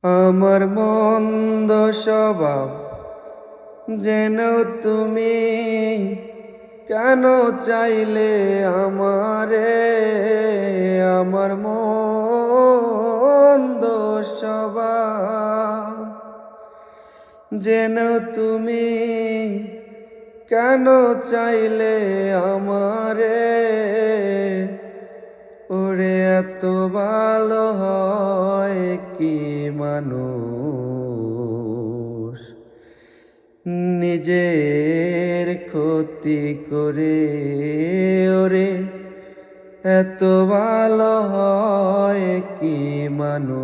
আমার মন্দ স্বভাব যেন তুমি কেন চাইলে আমারে। আমার মন্দ স্বভাব যেন তুমি কেন চাইলে আমারে। ওরে এত ভালো হয় কি মানুষ নিজের ক্ষতি করে। ওরে এত ভালো হয় কি মানুষ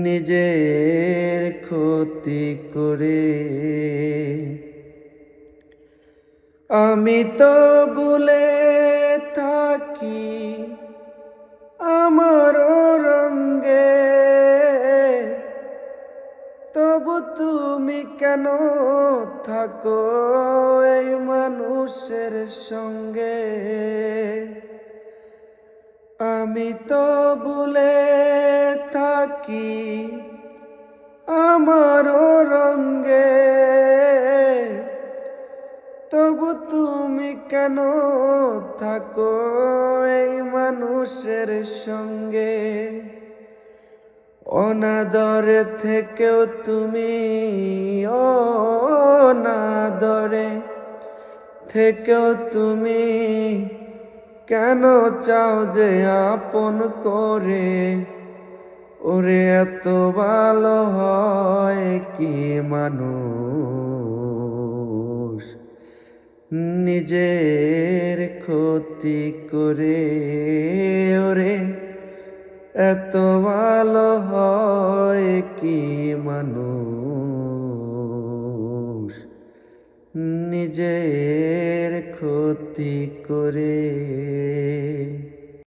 নিজের ক্ষতি করে। আমি তো ভুলে থাকি আমার রঙে, তবু তুমি কেন থাকো এই মানুষের সঙ্গে। আমি তো ভুলে থাকি আমার রঙে, তবু তুমি কেন থাকো এই মানুষের সঙ্গে। অনাদরে থেকেও তুমি, অনাদরে থেকেও তুমি কেন চাও যে আপন করে। ওরে এত ভালো হয় কি মানুষ নিজের ক্ষতি করে। ওরে এত ভালো হয় কি মানুষ নিজের ক্ষতি করে।